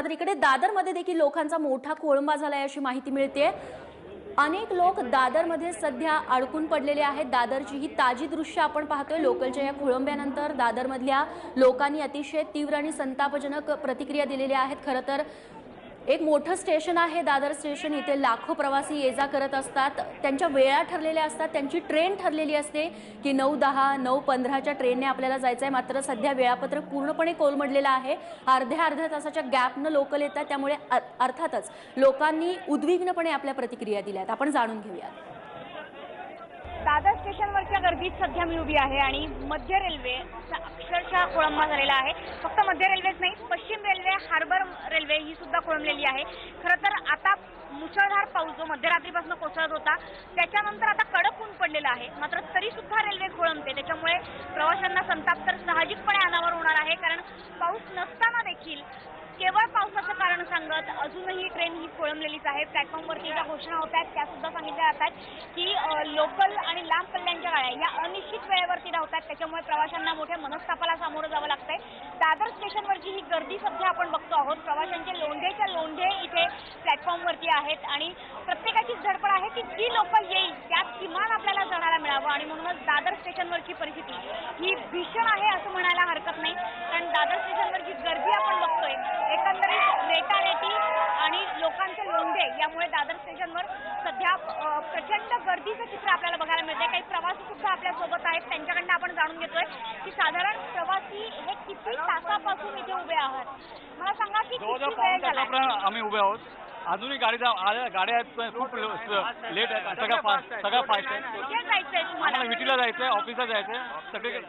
मात्र इकडे दादरमध्ये देखील लोकांचा मोठा खोळंबा झालाय अशी माहिती मिळते। अनेक लोक दादरमध्ये सध्या अडकून पडलेले आहेत। दादरची ही ताजी दृश्य आपण पाहतोय। लोकलच्या या खोळंब्यानंतर दादरमधल्या लोकांनी अतिशय तीव्र आणि संतापजनक प्रतिक्रिया दिलेल्या आहेत। खरं तर एक मोठं स्टेशन आहे दादर स्टेशन, इथे लाखो प्रवासी ये जा करत असतात। त्यांच्या वेळा ठरलेल्या असतात, त्यांची ट्रेन ठरलेली असते की 9:10 9:15च्या ट्रेनने आपल्याला जायचं आहे। मात्र सध्या वेळापत्रक पूर्णपणे कोलमडलेलं आहे। अर्ध्या तासाच्या गॅपनं लोकल येतात, त्यामुळे अर्थातच लोकांनी उद्विग्नपणे आपल्या प्रतिक्रिया दिल्यात। आपण जाणून घेऊया। दादर स्टेशनवरच्या गर्दीत सध्या मी उभी आहे आणि मध्य रेल्वे अक्षरशः खोळंबा झालेला आहे। फक्त मध्य रेल्वेच नाही, पश्चिम रेल्वे, हार्बर रेल्वे ही सुद्धा खोळंबलेली आहे। खरं तर आता मुसळधार पाऊस जो मध्यरात्रीपासून कोसळत होता त्याच्यानंतर आता कडक ऊन पडलेलं आहे। मात्र तरी सुद्धा रेल्वे खोळंबते, त्याच्यामुळे प्रवाशांना संताप तर साहजिकपणे अनावर होणार आहे। कारण पाऊस नसताना देखील केवळ पावसाचं कारण सांगत अजूनही ट्रेन ही खोळंबलेलीच आहे। प्लॅटफॉर्मवरती ज्या घोषणा होत आहेत त्या सुद्धा सांगितल्या जातात की लोकल आणि लांब पल्ल्यांच्या गाड्या या अनिश्चित वेळेवरती धावतात, त्याच्यामुळे प्रवाशांना मोठ्या मनस्तापाला सामोरं जावं लागतंय। दादर स्टेशनवरची ही गर्दी सध्या आपण बघतो आहोत। प्रवाशांचे लोंढेच्या लोंढे इथे प्लॅटफॉर्मवरती आहेत आणि प्रत्येकाचीच धडपड आहे की जी लोकल येईल त्यात किमान आपल्याला जाणारा मिळावं आणि म्हणूनच दादर स्टेशनवरची परिस्थिती ही भीषण आहे असं म्हणायला हरकत नाही। कारण दादर स्टेशनवरची गर्दी आपण बघतोय, एकंदरीत रेटारेटी आणि लोकांचे लोंढे यामुळे दादर स्टेशनवर सध्या प्रचंड गर्दीचं चित्र आपल्याला बघायला मिळते। काही प्रवासी सुद्धा आपल्या सोबत आहेत, त्यांच्याकडनं आपण जाणून घेतोय की साधारण प्रवासी हे किती तासापासून इथे उभे आहात। मला सांगा की किती वेळ झाला आम्ही उभे आहोत। अजूनही गाड्या आहेत, खूप लेट आहे, सगळं फास्ट आहे। कुठे जायचंय तुम्हाला? विटीला जायचंय, ऑफिसला जायचंय,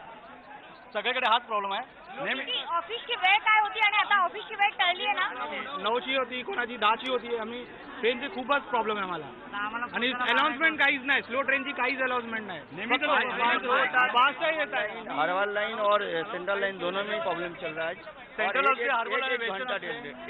सगळीकडे हाच प्रॉब्लेम आहे। नेहमी ऑफिसची वेळ काय होती आणि आता ऑफिसची वेळ टळली आहे ना? 9ची होती, कोणाची 10ची होती। आम्ही ट्रेनचे खूपच प्रॉब्लेम आहे आम्हाला आणि अनाउन्समेंट काहीच नाही, स्लो ट्रेनची काहीच अनाउन्समेंट नाही। फास्ट येत आहे। हार्बर लाइन और सेंट्रल लाइन दोनों में प्रॉब्लम चल रहा है। सेंट्रल और हार्बर लाइन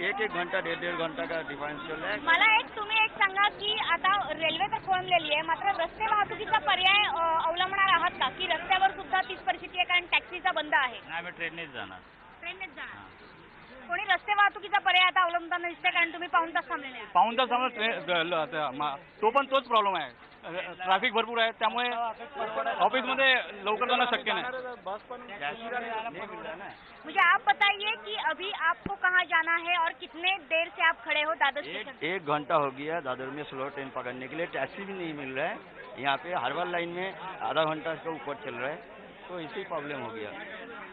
एक घंटा डेढ़ घंटा का डिफरेंस चल रहा है। मला तुम्ही एक सांगा की आता रेल्वे तर खोळंबलेली आहे, मात्र रस्ते वाहतुकीचा पर्याय अवलंबणार आहात का? की रस्त्यावर सुद्धा तीच परिस्थिती आहे कारण टॅक्सीचा बंद आहे? नाही, आम्ही ट्रेननेच जाणार। ट्रेननेच जाणार। कोणी रस्ते वाहतुकीचा पर्याय आता अवलंबताना दिसते कारण तुम्ही पाऊण तास थांबलेले आहात। पाऊण तास तोच प्रॉब्लेम आहे। ट्रॅफिक भरपूर आहे, त्यामुळे ऑफिसमध्ये लवकर जाणं शक्य नहीं। मुझे आप बताइए कि अभी आपको कहाँ जाना है और कितने देर से आप खड़े हो दादर स्टेशन? एक घंटा हो गया दादर में स्लो ट्रेन पकड़ने के लिए, टैक्सी भी नहीं मिल रहा है। यहाँ पे हार्बर लाइन में आधा घंटा से ऊपर चल रहा है, तो इसी प्रॉब्लम हो गया।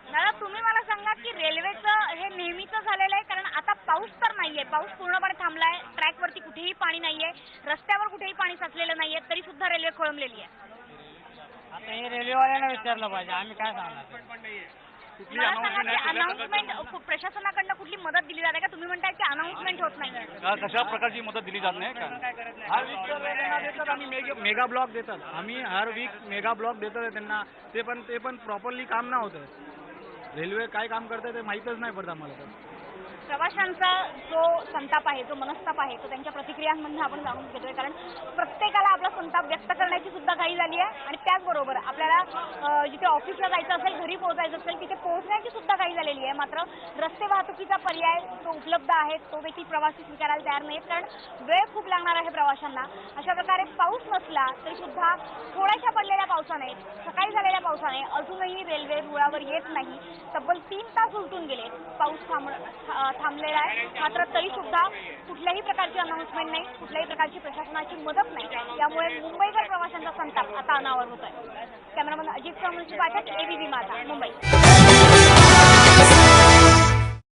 दादा तुम्ही मला सांगा की रेल्वेचं हे नेहमीचं झालेलं आहे कारण आता पाऊस तर नाहीये, पाऊस पूर्णपणे थांबलाय, ट्रॅकवरती कुठेही पाणी नाहीये, रस्त्यावर कुठेही पाणी साचलेलं नाहीये, तरी सुद्धा रेल्वे खोळंबलेली आहे। आता हे रेल्वेवाल्यांना विचारलं पाहिजे, आम्ही काय सांगणार? अनाउन्समेंट प्रशासनाकडनं कुठली मदत दिली जाते का? तुम्ही म्हणताय की अनाउन्समेंट होत नाही, कशा प्रकारची मदत दिली जात नाही का? मेगा ब्लॉक देतात, आम्ही हर वीक मेगा ब्लॉक देतो त्यांना, ते पण प्रॉपरली काम ना होतं। रेल्वे काय काम करते ते माहीतच नाही पडत आम्हाला। प्रवाशांचा जो संताप आहे, जो मनस्ताप आहे, तो त्यांच्या प्रतिक्रियांमधून आपण जाणून घेतोय। कारण प्रत्येकाला आपला संताप व्यक्त करण्याची सुद्धा घाई झाली आहे आणि त्याचबरोबर आपल्याला जिथे ऑफिसला जायचं असेल, घरी पोहोचायचं असेल, तिथे पोहोचण्याची सुद्धा घाई झालेली आहे। मात्र रस्ते वाहतुकीचा पर्याय जो उपलब्ध आहे तो देखील प्रवासी स्वीकारायला तयार नाहीत, कारण वेळ खूप लागणार आहे प्रवाशांना। अशा प्रकारे पाऊस नसला तरी सुद्धा थोड्याशा पडलेल्या पावसाने, सकाळी झालेल्या पावसाने अजूनही रेल्वे रुळावर येत नाही। तब्बल 3 तास उलटून गेले, पाऊस थांबलेला आहे, मात्र तरी सुद्धा कुठल्याही प्रकारची अनाउन्समेंट नाही, कुठल्याही प्रकारची प्रशासनाची मदत नाही। त्यामुळे मुंबईकर प्रवाशांचा संताप आता अनावर होत आहे। कॅमेरामन अजित पाठक, ABP माझा, मुंबई।